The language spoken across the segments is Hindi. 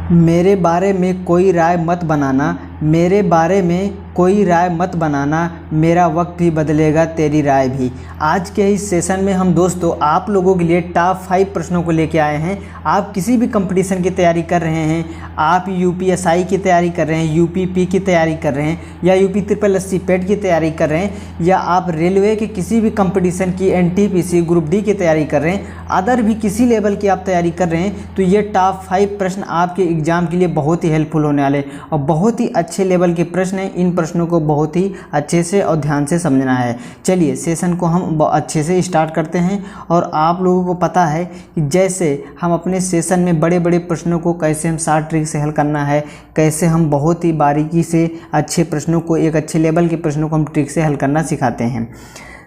मेरे बारे में कोई राय मत बनाना, मेरे बारे में कोई राय मत बनाना, मेरा वक्त भी बदलेगा तेरी राय भी। आज के इस सेशन में हम दोस्तों आप लोगों के लिए टॉप 5 प्रश्नों को लेके आए हैं। आप किसी भी कंपटीशन की तैयारी कर रहे हैं, आप यूपीएसआई की तैयारी कर रहे हैं, यूपीपी की तैयारी कर रहे हैं, या यूपी ट्रिपल एससी पेट की तैयारी कर रहे हैं, या आप रेलवे के किसी भी कंपटीशन की एनटीपीसी ग्रुप डी की तैयारी कर रहे हैं, अदर भी किसी लेवल की आप तैयारी कर रहे हैं, तो ये टॉप 5 प्रश्न आपके एग्जाम के लिए बहुत ही हेल्पफुल होने वाले और बहुत ही अच्छे लेवल के प्रश्न हैं। इन प्रश्नों को बहुत ही अच्छे से और ध्यान से समझना है। चलिए सेशन को हम अच्छे से स्टार्ट करते हैं। और आप लोगों को पता है कि जैसे हम अपने सेशन में बड़े बड़े प्रश्नों को कैसे हम शॉर्ट ट्रिक से हल करना है, कैसे हम बहुत ही बारीकी से अच्छे प्रश्नों को, एक अच्छे लेवल के प्रश्नों को हम ट्रिक से हल करना सिखाते हैं।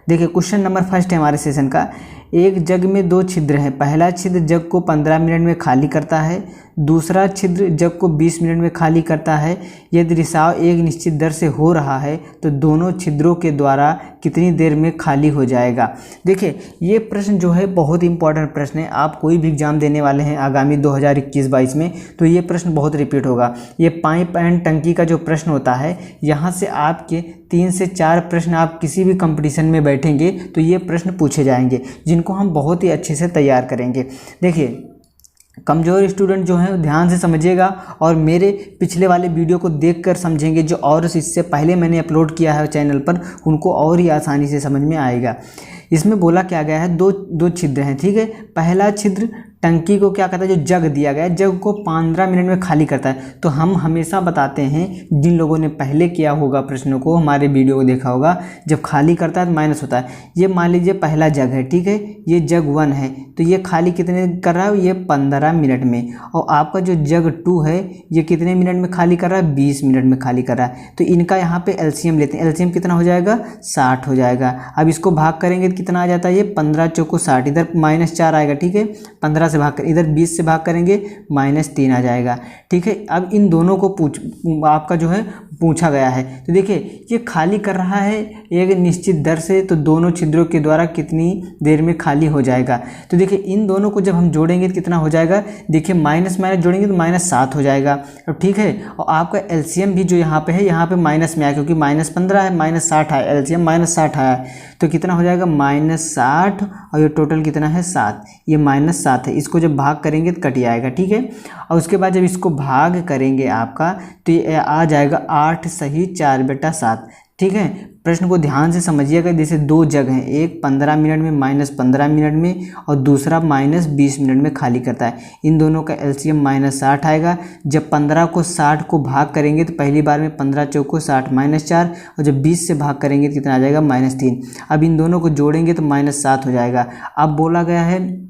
देखिए क्वेश्चन नंबर फर्स्ट है हमारे सेशन का। एक जग में 2 छिद्र हैं। पहला छिद्र जग को 15 मिनट में खाली करता है, दूसरा छिद्र जग को 20 मिनट में खाली करता है। यदि रिसाव एक निश्चित दर से हो रहा है तो दोनों छिद्रों के द्वारा कितनी देर में खाली हो जाएगा। देखिए ये प्रश्न जो है बहुत इंपॉर्टेंट प्रश्न है। आप कोई भी एग्जाम देने वाले हैं आगामी 2021-22 में तो ये प्रश्न बहुत रिपीट होगा। ये पाइप एंड टंकी का जो प्रश्न होता है, यहाँ से आपके 3 से 4 प्रश्न आप किसी भी कंपटीशन में बैठेंगे तो ये प्रश्न पूछे जाएंगे, जिनको हम बहुत ही अच्छे से तैयार करेंगे। देखिए कमज़ोर स्टूडेंट जो हैं ध्यान से समझिएगा और मेरे पिछले वाले वीडियो को देखकर समझेंगे, जो और इससे पहले मैंने अपलोड किया है चैनल पर, उनको और ही आसानी से समझ में आएगा। इसमें बोला क्या गया है, दो छिद्र हैं, ठीक है। पहला छिद्र टंकी को क्या कहता है, जो जग दिया गया है, जग को 15 मिनट में खाली करता है। तो हम हमेशा बताते हैं, जिन लोगों ने पहले किया होगा प्रश्नों को, हमारे वीडियो को देखा होगा, जब खाली करता है तो माइनस होता है। ये मान लीजिए पहला जग है, ठीक है, ये जग 1 है, तो ये खाली कितने कर रहा है, ये 15 मिनट में। और आपका जो जग 2 है ये कितने मिनट में खाली कर रहा है, 20 मिनट में खाली कर रहा है। तो इनका यहाँ पे एलसीएम लेते हैं। एलसीएम कितना हो जाएगा, 60 हो जाएगा। अब इसको भाग करेंगे तो कितना आ जाता है, ये 15 चौको 60, इधर -4 आएगा, ठीक है। 15 से भाग कर, इधर 20 से भाग करेंगे -3 आ जाएगा, ठीक है। अब इन दोनों को आपका जो है पूछा गया है। तो देखिए ये खाली कर रहा है एक निश्चित दर से, तो दोनों छिद्रों के द्वारा कितनी देर में खाली हो जाएगा। तो देखिए इन दोनों को जब हम जोड़ेंगे तो कितना हो जाएगा, देखिए माइनस माइनस जोड़ेंगे तो -7 हो जाएगा, अब ठीक है। और आपका एलसीएम भी जो यहाँ पे है, यहाँ पे माइनस में आया, क्योंकि -15 है, -60 आया, एलसीएम -60 आया, तो कितना हो जाएगा -60, और ये टोटल कितना है 7, ये -7 है। इसको जब भाग करेंगे तो कट आएगा, ठीक है। और उसके बाद जब इसको भाग करेंगे आपका तो ये आ जाएगा 8 सही 4 बटा 7, ठीक है। प्रश्न को ध्यान से समझिएगा। जैसे 2 जग हैं, एक 15 मिनट में, -15 मिनट में, और दूसरा -20 मिनट में खाली करता है। इन दोनों का एलसीएम -60 आएगा। जब 15 को 60 को भाग करेंगे तो पहली बार में 15 चौको 60 -4, और जब 20 से भाग करेंगे तो कितना आ जाएगा, -3। अब इन दोनों को जोड़ेंगे तो -7 हो जाएगा। अब बोला गया है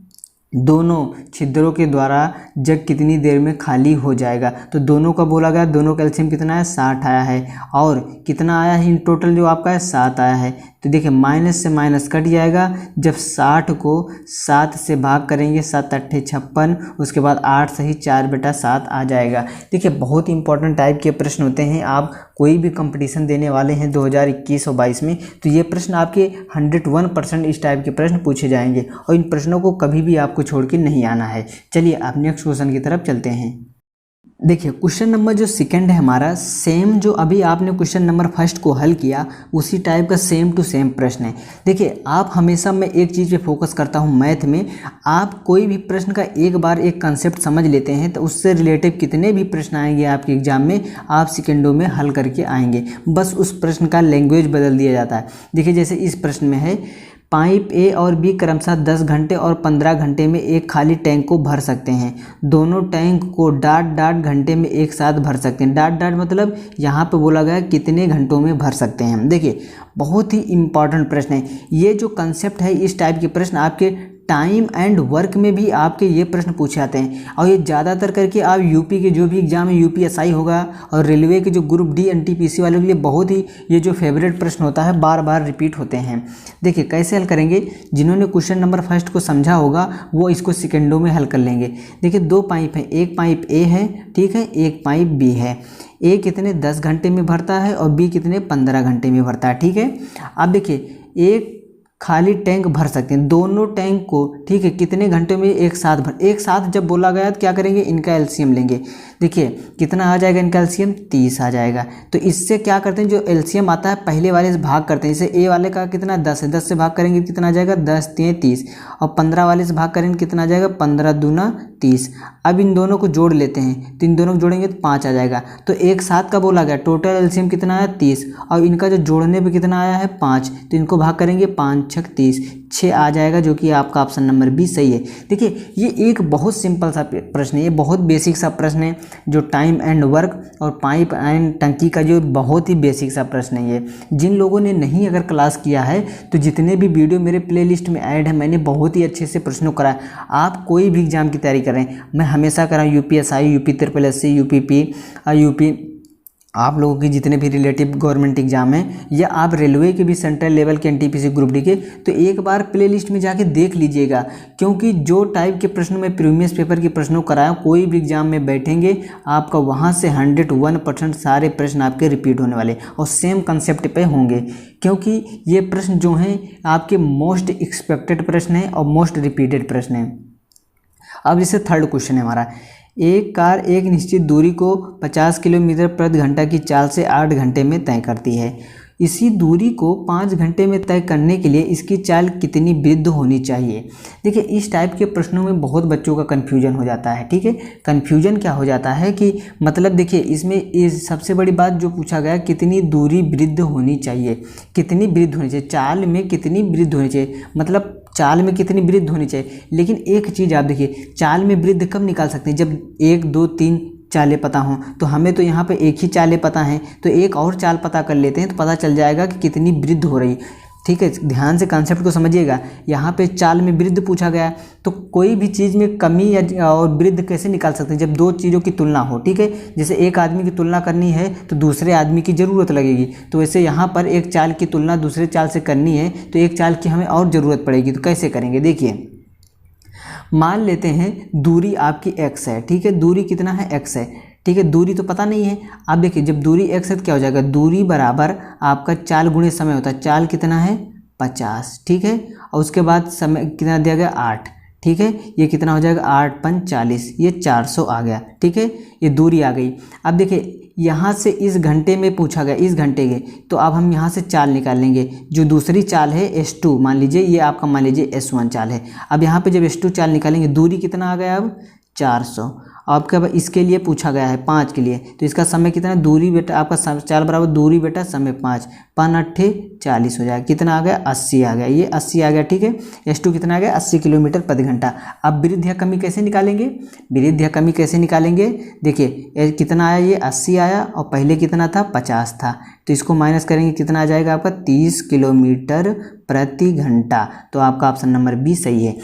दोनों छिद्रों के द्वारा जग कितनी देर में खाली हो जाएगा। तो दोनों का बोला गया, दोनों का एलसीएम कितना है, 60 आया है, और कितना आया है इन टोटल जो आपका है, 7 आया है। तो देखिए माइनस से माइनस कट जाएगा। जब 60 को 7 से भाग करेंगे, 7 8 56, उसके बाद 8 सही 4 बटा 7 आ जाएगा। देखिए बहुत इंपॉर्टेंट टाइप के प्रश्न होते हैं। आप कोई भी कंपटीशन देने वाले हैं 2021 और 22 में, तो ये प्रश्न आपके 101% इस टाइप के प्रश्न पूछे जाएंगे, और इन प्रश्नों को कभी भी आपको छोड़ के नहीं आना है। चलिए आप नेक्स्ट क्वेश्चन की तरफ चलते हैं। देखिए क्वेश्चन नंबर जो सेकंड है हमारा, सेम जो अभी आपने क्वेश्चन नंबर फर्स्ट को हल किया उसी टाइप का सेम टू सेम प्रश्न है। देखिए आप हमेशा, मैं एक चीज़ पे फोकस करता हूँ मैथ में, आप कोई भी प्रश्न का एक बार एक कंसेप्ट समझ लेते हैं तो उससे रिलेटिव कितने भी प्रश्न आएंगे आपके एग्जाम में, आप सेकेंडों में हल करके आएंगे। बस उस प्रश्न का लैंग्वेज बदल दिया जाता है। देखिए जैसे इस प्रश्न में है, पाइप ए और बी क्रमशः 10 घंटे और 15 घंटे में एक खाली टैंक को भर सकते हैं। दोनों टैंक को डॉट घंटे में एक साथ भर सकते हैं। डॉट मतलब यहाँ पे बोला गया कितने घंटों में भर सकते हैं। देखिए बहुत ही इंपॉर्टेंट प्रश्न है। ये जो कंसेप्ट है, इस टाइप के प्रश्न आपके टाइम एंड वर्क में भी आपके ये प्रश्न पूछे जाते हैं, और ये ज़्यादातर करके आप यूपी के जो भी एग्जाम है, यूपीएसआई होगा और रेलवे के जो ग्रुप डी एनटीपीसी वालों के लिए बहुत ही ये जो फेवरेट प्रश्न होता है, बार बार रिपीट होते हैं। देखिए कैसे हल करेंगे, जिन्होंने क्वेश्चन नंबर फर्स्ट को समझा होगा वो इसको सेकेंडों में हल कर लेंगे। देखिए 2 पाइप हैं, एक पाइप ए है, ठीक है, एक पाइप बी है। ए कितने 10 घंटे में भरता है और बी कितने 15 घंटे में भरता है, ठीक है। अब देखिए एक खाली टैंक भर सकते हैं, दोनों टैंक को, ठीक है, कितने घंटे में एक साथ जब बोला गया तो क्या करेंगे, इनका एलसीएम लेंगे। देखिए कितना आ जाएगा इनका एलसीएम 30 आ जाएगा। तो इससे क्या करते हैं, जो एलसीएम आता है पहले वाले से भाग करते हैं। इसे ए वाले का कितना 10 है, 10 से भाग करेंगे कितना आ जाएगा 10 3 30, और 15 वाले से भाग करेंगे कितना आ जाएगा 15 दूना 30। अब इन दोनों को जोड़ लेते हैं, तो इन दोनों को जोड़ेंगे तो 5 आ जाएगा। तो एक साथ का बोला गया, टोटल एलसीएम कितना आया 30, और इनका जो जोड़ने पे कितना आया है 5, तो इनको भाग करेंगे 5 6 30, 6 आ जाएगा, जो कि आपका ऑप्शन नंबर बी सही है। देखिए ये एक बहुत सिंपल सा प्रश्न है, ये बहुत बेसिक सा प्रश्न है, जो टाइम एंड वर्क और पाइप एंड टंकी का जो बहुत ही बेसिक सा प्रश्न है। ये जिन लोगों ने नहीं अगर क्लास किया है तो जितने भी वीडियो मेरे प्लेलिस्ट में ऐड है, मैंने बहुत ही अच्छे से प्रश्नों कराया। आप कोई भी एग्जाम की तैयारी कर रहे हैं, मैं हमेशा कर रहा हूँ UPSI, UP SSC, UPP, UP, आप लोगों के जितने भी रिलेटिव गवर्नमेंट एग्जाम हैं, या आप रेलवे के भी सेंट्रल लेवल के एनटीपीसी ग्रुप डी के, तो एक बार प्लेलिस्ट में जाके देख लीजिएगा। क्योंकि जो टाइप के प्रश्न में प्रीवियस पेपर के प्रश्नों कराया, कोई भी एग्जाम में बैठेंगे आपका वहाँ से 101% सारे प्रश्न आपके रिपीट होने वाले और सेम कंसेप्ट पे होंगे। क्योंकि ये प्रश्न जो हैं आपके मोस्ट एक्सपेक्टेड प्रश्न हैं और मोस्ट रिपीटेड प्रश्न हैं। अब जैसे थर्ड क्वेश्चन है हमारा, एक कार एक निश्चित दूरी को 50 किलोमीटर प्रति घंटा की चाल से 8 घंटे में तय करती है। इसी दूरी को 5 घंटे में तय करने के लिए इसकी चाल कितनी वृद्ध होनी चाहिए। देखिए इस टाइप के प्रश्नों में बहुत बच्चों का कन्फ्यूजन हो जाता है। ठीक है, कन्फ्यूजन क्या हो जाता है कि मतलब देखिए इसमें इस सबसे बड़ी बात जो पूछा गया, कितनी दूरी वृद्ध होनी चाहिए, कितनी वृद्ध होनी चाहिए, चाल में कितनी वृद्ध होनी चाहिए, मतलब चाल में कितनी वृद्ध होनी चाहिए। लेकिन एक चीज़ आप देखिए, चाल में वृद्ध कब निकाल सकते हैं, जब 1 2 3 चालें पता हों। तो हमें तो यहाँ पे एक ही चालें पता हैं, तो एक और चाल पता कर लेते हैं तो पता चल जाएगा कि कितनी वृद्ध हो रही। ठीक है, ध्यान से कॉन्सेप्ट को समझिएगा। यहाँ पे चाल में वृद्ध पूछा गया, तो कोई भी चीज़ में कमी या और वृद्ध कैसे निकाल सकते हैं, जब दो चीज़ों की तुलना हो। ठीक है, जैसे एक आदमी की तुलना करनी है तो दूसरे आदमी की ज़रूरत लगेगी, तो वैसे यहाँ पर एक चाल की तुलना दूसरे चाल से करनी है तो एक चाल की हमें और ज़रूरत पड़ेगी। तो कैसे करेंगे, देखिए मान लेते हैं दूरी आपकी x है। ठीक है, दूरी कितना है x है। ठीक है, दूरी तो पता नहीं है। आप देखिए जब दूरी x है तो क्या हो जाएगा, दूरी बराबर आपका चाल गुणे समय होता है। चाल कितना है 50। ठीक है, और उसके बाद समय कितना दिया गया 8। ठीक है, ये कितना हो जाएगा 8 5 40, ये 400 आ गया। ठीक है, ये दूरी आ गई। अब देखिए यहाँ से इस घंटे में पूछा गया, इस घंटे के, तो अब हम यहाँ से चाल निकाल लेंगे। जो दूसरी चाल है S2 मान लीजिए, ये आपका मान लीजिए S1 चाल है। अब यहाँ पे जब S2 चाल निकालेंगे, दूरी कितना आ गया अब 400। आपका इसके लिए पूछा गया है 5 के लिए, तो इसका समय कितना है, दूरी बेटा आपका चाल बराबर दूरी बेटा समय 5 5 8 40 हो जाएगा। कितना आ गया 80 आ गया, ये 80 आ गया। ठीक है, S2 कितना आ गया 80 किलोमीटर प्रति घंटा। अब वृद्ध या कमी कैसे निकालेंगे, वृद्ध या कमी कैसे निकालेंगे, देखिए कितना आया, ये 80 आया और पहले कितना था 50 था, तो इसको माइनस करेंगे कितना आ जाएगा आपका 30 किलोमीटर प्रति घंटा। तो आपका ऑप्शन नंबर बी सही है।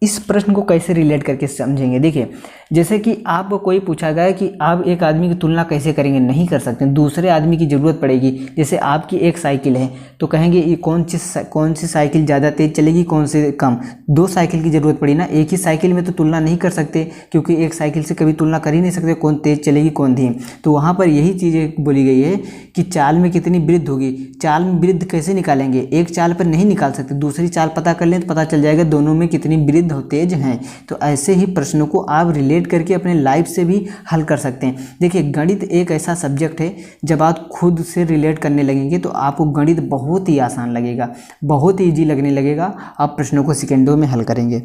इस प्रश्न को कैसे रिलेट करके समझेंगे, देखिए जैसे कि आपको कोई पूछा गया कि आप एक आदमी की तुलना कैसे करेंगे, नहीं कर सकते, दूसरे आदमी की ज़रूरत पड़ेगी। जैसे आपकी एक साइकिल है तो कहेंगे ये कौन सी साइकिल ज़्यादा तेज़ चलेगी, कौन से कम, दो साइकिल की ज़रूरत पड़ी ना। एक ही साइकिल में तो तुलना नहीं कर सकते, क्योंकि एक साइकिल से कभी तुलना कर ही नहीं सकते कौन तेज़ चलेगी कौन धीम। तो वहाँ पर यही चीज़ें बोली गई है कि चाल में कितनी वृद्धि होगी। चाल में वृद्धि कैसे निकालेंगे, एक चाल पर नहीं निकाल सकते, दूसरी चाल पता कर लें तो पता चल जाएगा दोनों में कितनी वृद्धि तेज हैं। तो ऐसे ही प्रश्नों को आप रिलेट करके अपने लाइफ से भी हल कर सकते हैं। देखिए गणित एक ऐसा सब्जेक्ट है, जब आप खुद से रिलेट करने लगेंगे तो आपको गणित बहुत ही आसान लगेगा, बहुत ही ईजी लगने लगेगा। आप प्रश्नों को सेकेंडों में हल करेंगे।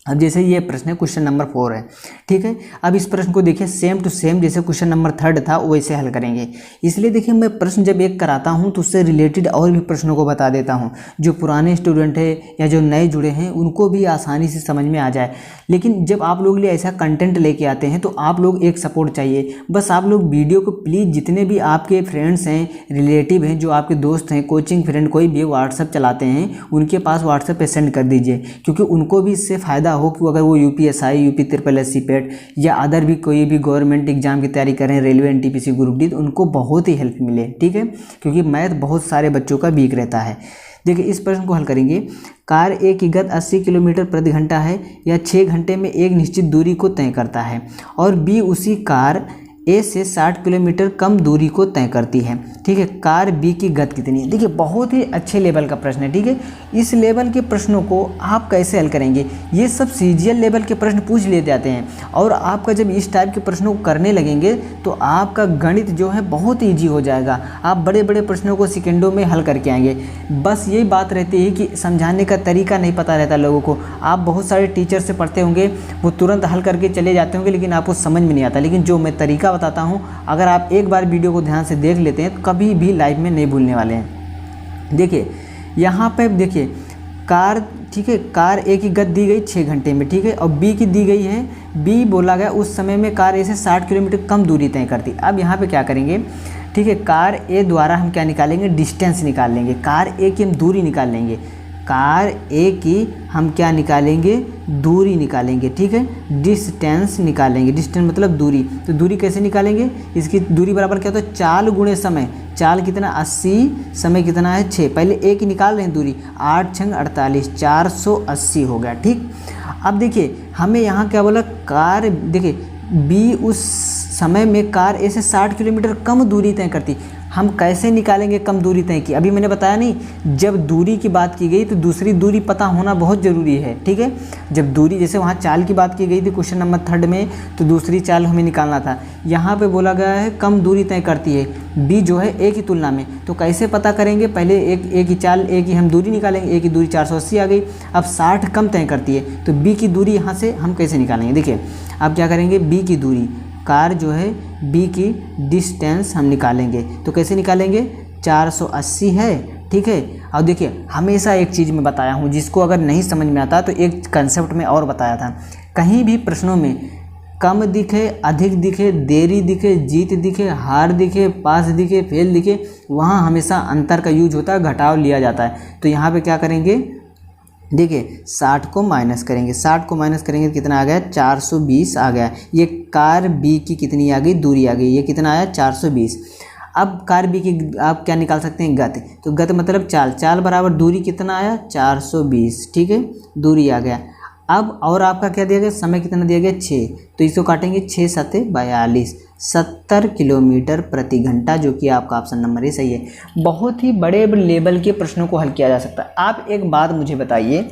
अब जैसे ये प्रश्न है क्वेश्चन नंबर 4 है। ठीक है, अब इस प्रश्न को देखिए सेम टू सेम जैसे क्वेश्चन नंबर 3 था वैसे हल करेंगे। इसलिए देखिए मैं प्रश्न जब एक कराता हूँ तो उससे रिलेटेड और भी प्रश्नों को बता देता हूँ, जो पुराने स्टूडेंट है या जो नए जुड़े हैं उनको भी आसानी से समझ में आ जाए। लेकिन जब आप लोग लिए ऐसा कंटेंट लेके आते हैं तो आप लोग एक सपोर्ट चाहिए। बस आप लोग वीडियो को प्लीज़ जितने भी आपके फ्रेंड्स हैं, रिलेटिव हैं, जो आपके दोस्त हैं, कोचिंग फ्रेंड कोई भी व्हाट्सएप चलाते हैं, उनके पास व्हाट्सएप पे सेंड कर दीजिए, क्योंकि उनको भी इससे फ़ायदा हो कि अगर वो यूपीएसआई, यूपी SSC पेट या अदर भी कोई भी गवर्नमेंट एग्जाम की तैयारी कर रहे हैं, रेलवे एनटीपीसी ग्रुप डी, तो उनको बहुत ही हेल्प मिले। ठीक है, क्योंकि मैथ बहुत सारे बच्चों का वीक रहता है। देखिए इस प्रश्न को हल करेंगे। कार ए की गति 80 किलोमीटर प्रति घंटा है या 6 घंटे में एक निश्चित दूरी को तय करता है, और बी उसी कार ए से 60 किलोमीटर कम दूरी को तय करती है। ठीक है, कार बी की गति कितनी है। देखिए बहुत ही अच्छे लेवल का प्रश्न है। ठीक है, इस लेवल के प्रश्नों को आप कैसे हल करेंगे, ये सब सीजीएल लेवल के प्रश्न पूछ लिए जाते हैं और आपका जब इस टाइप के प्रश्नों को करने लगेंगे तो आपका गणित जो है बहुत ईजी हो जाएगा। आप बड़े बड़े प्रश्नों को सेकेंडों में हल करके आएंगे। बस यही बात रहती है कि समझाने का तरीका नहीं पता रहता लोगों को। आप बहुत सारे टीचर से पढ़ते होंगे, वो तुरंत हल करके चले जाते होंगे, लेकिन आपको समझ में नहीं आता। लेकिन जो मैं तरीका बताता हूँ, अगर आप एक बार वीडियो को ध्यान से देख लेते हैं तो कभी भी लाइफ में नहीं भूलने वाले हैं। देखिए यहाँ पे देखिए कार, ठीक है, कार ए की गति दी गई 6 घंटे में। ठीक है, और बी की दी गई है, बी बोला गया उस समय में कार ए से 60 किलोमीटर कम दूरी तय करती। अब यहाँ पे क्या करेंगे, ठीक है, कार ए द्वारा हम क्या निकालेंगे, डिस्टेंस निकाल लेंगे। कार ए की हम दूरी निकाल लेंगे, कार ए की हम क्या निकालेंगे, दूरी निकालेंगे। ठीक है, डिस्टेंस निकालेंगे, डिस्टेंस मतलब दूरी। तो दूरी कैसे निकालेंगे, इसकी दूरी बराबर क्या होता है, चाल गुणे समय। चाल कितना 80, समय कितना है 6। पहले ए की निकाल रहे हैं दूरी, 8 छंग 48, 480 हो गया। ठीक, अब देखिए हमें यहाँ क्या बोला, कार देखिए बी उस समय में कार ए से 60 किलोमीटर कम दूरी तय करती। हम कैसे निकालेंगे कम दूरी तय की, अभी मैंने बताया नहीं। जब दूरी की बात की गई तो दूसरी दूरी पता होना बहुत ज़रूरी है। ठीक है, जब दूरी, जैसे वहाँ चाल की बात की गई थी क्वेश्चन नंबर 3 में, तो दूसरी चाल हमें निकालना था। यहाँ पे बोला गया है कम दूरी तय करती है बी जो है ए की तुलना में। तो कैसे पता करेंगे, पहले ए की चाल, ए की हम दूरी निकालेंगे। ए की दूरी 480 आ गई। अब 60 कम तय करती है तो बी की दूरी यहाँ से हम कैसे निकालेंगे। देखिए अब क्या करेंगे, बी की दूरी, कार जो है बी की डिस्टेंस हम निकालेंगे। तो कैसे निकालेंगे, 480 है। ठीक है, और देखिए हमेशा एक चीज़ मैं बताया हूँ, जिसको अगर नहीं समझ में आता तो एक कंसेप्ट में और बताया था। कहीं भी प्रश्नों में कम दिखे, अधिक दिखे, देरी दिखे, जीत दिखे, हार दिखे, पास दिखे, फेल दिखे, वहाँ हमेशा अंतर का यूज होता है, घटाव लिया जाता है। तो यहाँ पे क्या करेंगे, देखिए 60 को माइनस करेंगे, 60 को माइनस करेंगे तो कितना आ गया, 420 आ गया। ये कार बी की कितनी आ गई, दूरी आ गई, ये कितना आया 420। अब कार बी की आप क्या निकाल सकते हैं, गति। तो गति मतलब चाल, चाल बराबर दूरी कितना आया 420। ठीक है, दूरी आ गया। अब और आपका क्या दिया गया, समय कितना दिया गया 6, तो इसको काटेंगे 6 सते 42, 70 किलोमीटर प्रति घंटा, जो कि आपका ऑप्शन नंबर ए सही है। बहुत ही बड़े लेवल के प्रश्नों को हल किया जा सकता है। आप एक बात मुझे बताइए,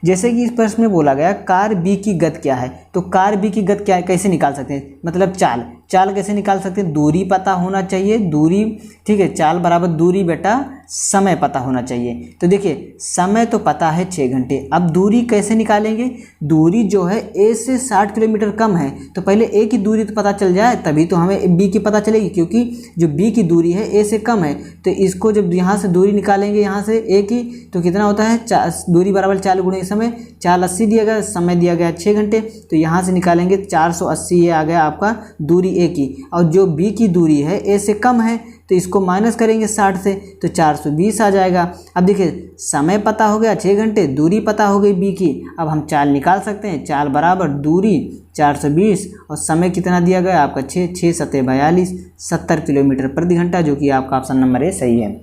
जैसे कि इस प्रश्न में बोला गया कार बी की गति क्या है, तो कार बी की गति क्या है, कैसे निकाल सकते हैं, मतलब चाल, चाल कैसे निकाल सकते हैं, दूरी पता होना चाहिए, दूरी। ठीक है, चाल बराबर दूरी बेटा समय पता होना चाहिए। तो देखिए समय तो पता है 6 घंटे, अब दूरी कैसे निकालेंगे, दूरी जो है ए से 60 किलोमीटर कम है, तो पहले ए की दूरी तो पता चल जाए तभी तो हमें बी की पता चलेगी, क्योंकि जो बी की दूरी है ए से कम है। तो इसको जब यहाँ से दूरी निकालेंगे यहाँ से ए की, तो कितना होता है, दूरी बराबर 4 गुणे समय, 480 दिया गया, समय दिया गया 6 घंटे, तो यहाँ से निकालेंगे 480, ये आ गया आपका दूरी ए की। और जो बी की दूरी है ए से कम है, तो इसको माइनस करेंगे 60 से, तो 420 आ जाएगा। अब देखिए समय पता हो गया 6 घंटे, दूरी पता हो गई बी की। अब हम चाल निकाल सकते हैं, चाल बराबर दूरी 420 और समय कितना दिया गया आपका 6 सते 42, 70 किलोमीटर प्रति घंटा, जो कि आपका ऑप्शन नंबर ए सही है।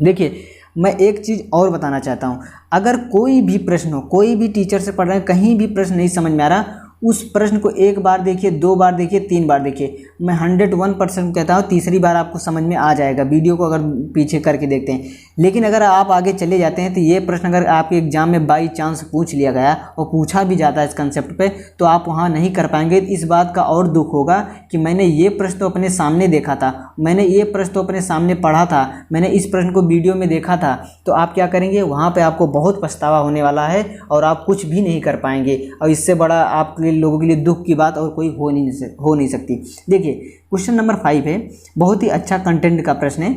देखिए मैं एक चीज़ और बताना चाहता हूँ, अगर कोई भी प्रश्न हो, कोई भी टीचर से पढ़ रहे हैं, कहीं भी प्रश्न नहीं समझ में आ रहा, उस प्रश्न को एक बार देखिए, 2 बार देखिए, 3 बार देखिए। मैं 101% कहता हूँ तीसरी बार आपको समझ में आ जाएगा, वीडियो को अगर पीछे करके देखते हैं। लेकिन अगर आप आगे चले जाते हैं तो ये प्रश्न अगर आपके एग्जाम में बाई चांस पूछ लिया गया और पूछा भी जाता है इस कंसेप्ट पे, तो आप वहाँ नहीं कर पाएंगे। इस बात का और दुख होगा कि मैंने ये प्रश्न तो अपने सामने देखा था, मैंने ये प्रश्न तो अपने सामने पढ़ा था, मैंने इस प्रश्न को वीडियो में देखा था, तो आप क्या करेंगे, वहाँ पर आपको बहुत पछतावा होने वाला है और आप कुछ भी नहीं कर पाएंगे। और इससे बड़ा आपके लोगों के लिए दुख की बात और कोई हो नहीं सकती। देखिए क्वेश्चन नंबर 5 है, बहुत ही अच्छा कंटेंट का प्रश्न है।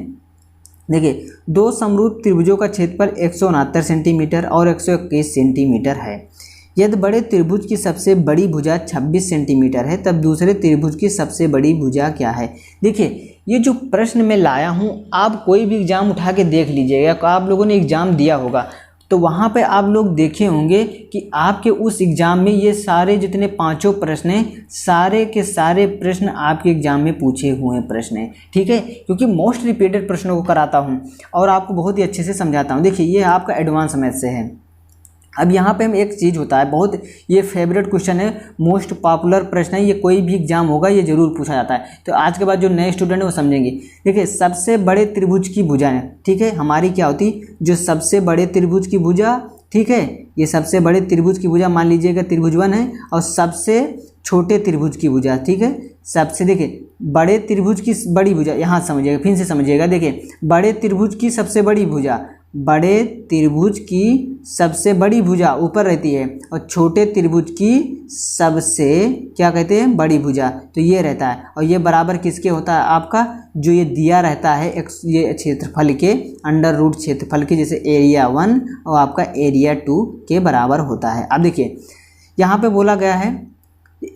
देखिए 2 समरूप त्रिभुजों का क्षेत्रफल 169 सेंटीमीटर और 121 सेंटीमीटर है। यदि बड़े त्रिभुज की सबसे बड़ी भुजा 26 सेंटीमीटर है, तब दूसरे त्रिभुज की सबसे बड़ी भुजा क्या है। देखिए ये जो प्रश्न मैं लाया हूँ, आप कोई भी एग्जाम उठा के देख लीजिएगा, आप लोगों ने एग्जाम दिया होगा तो वहाँ पे आप लोग देखे होंगे कि आपके उस एग्ज़ाम में ये सारे जितने 5 प्रश्न हैं, सारे के सारे प्रश्न आपके एग्ज़ाम में पूछे हुए प्रश्न हैं। ठीक है, क्योंकि मोस्ट रिपीटेड प्रश्नों को कराता हूँ और आपको बहुत ही अच्छे से समझाता हूँ। देखिए ये आपका एडवांस मैथ से है। अब यहाँ पे हम एक चीज़ होता है, बहुत ये फेवरेट क्वेश्चन है, मोस्ट पॉपुलर प्रश्न है, ये कोई भी एग्जाम होगा ये जरूर पूछा जाता है। तो आज के बाद जो नए स्टूडेंट है वो समझेंगे। देखिए सबसे बड़े त्रिभुज की भुजा है, ठीक है, हमारी क्या होती, जो सबसे बड़े त्रिभुज की भुजा, ठीक है, ये सबसे बड़े त्रिभुज की भुजा मान लीजिएगा त्रिभुज 1 है, और सबसे छोटे त्रिभुज की भुजा, ठीक है, सबसे देखिए बड़े त्रिभुज की बड़ी भुजा, यहाँ समझिएगा, फिर से समझिएगा। देखिए बड़े त्रिभुज की सबसे बड़ी भुजा, बड़े त्रिभुज की सबसे बड़ी भुजा ऊपर रहती है, और छोटे त्रिभुज की सबसे क्या कहते हैं, बड़ी भुजा, तो ये रहता है। और ये बराबर किसके होता है, आपका जो ये दिया रहता है ये क्षेत्रफल के अंडर रूट क्षेत्रफल के, जैसे एरिया 1 और आपका एरिया 2 के बराबर होता है। अब देखिए यहाँ पे बोला गया है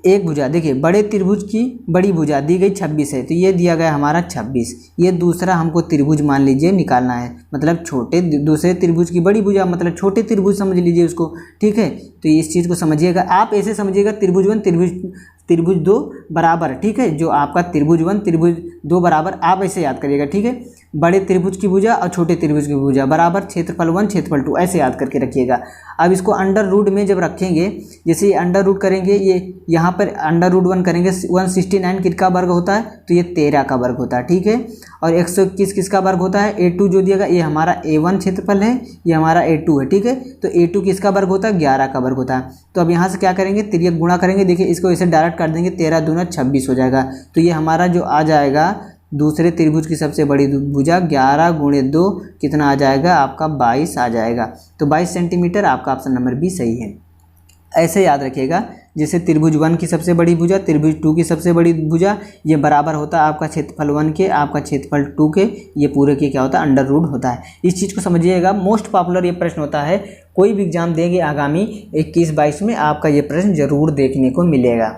एक भुजा, देखिए बड़े त्रिभुज की बड़ी भुजा दी गई 26 है, तो ये दिया गया हमारा 26। ये दूसरा हमको त्रिभुज मान लीजिए निकालना है, मतलब छोटे दूसरे त्रिभुज की बड़ी भुजा मतलब छोटे त्रिभुज समझ लीजिए उसको, ठीक है। तो इस चीज़ को समझिएगा, आप ऐसे समझिएगा त्रिभुज 1 त्रिभुज 2 बराबर, ठीक है, जो आपका त्रिभुज 1 त्रिभुज 2 बराबर, आप ऐसे याद करिएगा, ठीक है। बड़े त्रिभुज की भुजा और छोटे त्रिभुज की भुजा बराबर क्षेत्रफल 1 क्षेत्रफल 2, ऐसे याद करके रखिएगा। अब इसको अंडर रूट में जब रखेंगे, जैसे ये अंडर रूट करेंगे, ये यहाँ पर अंडर रूट 1 करेंगे, 169 किसका वर्ग होता है, तो ये 13 का वर्ग होता है, ठीक है। और 121 किसका वर्ग होता है, A2 जो दिएगा, ये हमारा A1 क्षेत्रफल है, ये हमारा A2 है, ठीक है। तो A2 किसका वर्ग होता है, 11 का वर्ग होता है। तो अब यहाँ से क्या करेंगे, तिर्यक गुणा करेंगे, देखिए इसको ऐसे डायरेक्ट कर देंगे, 13 दूना 26 हो जाएगा। तो ये हमारा जो आ जाएगा दूसरे त्रिभुज की सबसे बड़ी भुजा 11 गुणे 2 कितना आ जाएगा, आपका 22 आ जाएगा। तो 22 सेंटीमीटर, आपका ऑप्शन नंबर बी सही है। ऐसे याद रखिएगा, जैसे त्रिभुज 1 की सबसे बड़ी भुजा त्रिभुज 2 की सबसे बड़ी भुजा, ये बराबर होता है आपका क्षेत्रफल 1 के, आपका क्षेत्रफल 2 के, ये पूरे के क्या होता है, अंडर रूट होता है। इस चीज़ को समझिएगा, मोस्ट पॉपुलर ये प्रश्न होता है, कोई भी एग्जाम देंगे आगामी 21-22 में आपका ये प्रश्न जरूर देखने को मिलेगा।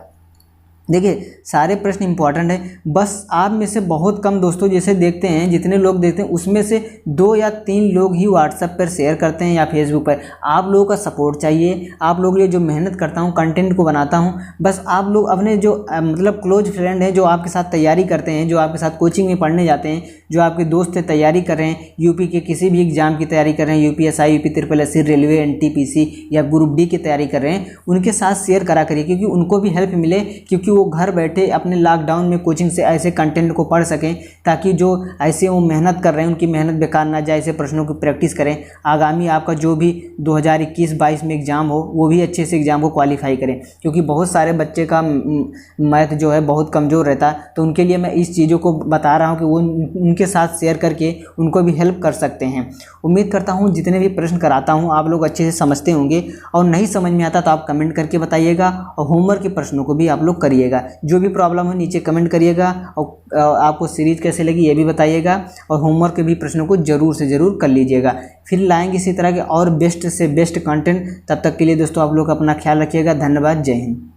देखिए सारे प्रश्न इंपॉर्टेंट हैं, बस आप में से बहुत कम दोस्तों जैसे देखते हैं, जितने लोग देखते हैं उसमें से 2 या 3 लोग ही व्हाट्सएप पर शेयर करते हैं या फेसबुक पर। आप लोगों का सपोर्ट चाहिए, आप लोग ये जो मेहनत करता हूँ, कंटेंट को बनाता हूँ, बस आप लोग अपने जो मतलब क्लोज फ्रेंड हैं, जो आपके साथ तैयारी करते हैं, जो आपके साथ कोचिंग में पढ़ने जाते हैं, जो आपके दोस्त है तैयारी कर रहे हैं, यूपी के किसी भी एग्जाम की तैयारी कर रहे हैं, UPSI, UP SSC, railway, NTPC या ग्रुप डी की तैयारी कर रहे हैं, उनके साथ शेयर करा करिए, क्योंकि उनको भी हेल्प मिले, क्योंकि वो घर बैठे अपने लॉकडाउन में कोचिंग से ऐसे कंटेंट को पढ़ सकें, ताकि जो ऐसे वो मेहनत कर रहे हैं उनकी मेहनत बेकार ना जाए, ऐसे प्रश्नों की प्रैक्टिस करें, आगामी आपका जो भी 2021-22 में एग्ज़ाम हो वो भी अच्छे से एग्ज़ाम को क्वालिफाई करें। क्योंकि बहुत सारे बच्चे का मैथ जो है बहुत कमज़ोर रहता है, तो उनके लिए मैं इस चीज़ों को बता रहा हूँ कि वो उनके साथ शेयर करके उनको भी हेल्प कर सकते हैं। उम्मीद करता हूँ जितने भी प्रश्न कराता हूँ आप लोग अच्छे से समझते होंगे, और नहीं समझ में आता तो आप कमेंट करके बताइएगा, और होमवर्क के प्रश्नों को भी आप लोग करिएगा। जो भी प्रॉब्लम हो नीचे कमेंट करिएगा, और आपको सीरीज़ कैसे लगी ये भी बताइएगा, और होमवर्क के भी प्रश्नों को ज़रूर से ज़रूर कर लीजिएगा। फिर लाएंगे इसी तरह के और बेस्ट से बेस्ट कंटेंट। तब तक के लिए दोस्तों आप लोग अपना ख्याल रखिएगा। धन्यवाद, जय हिंद।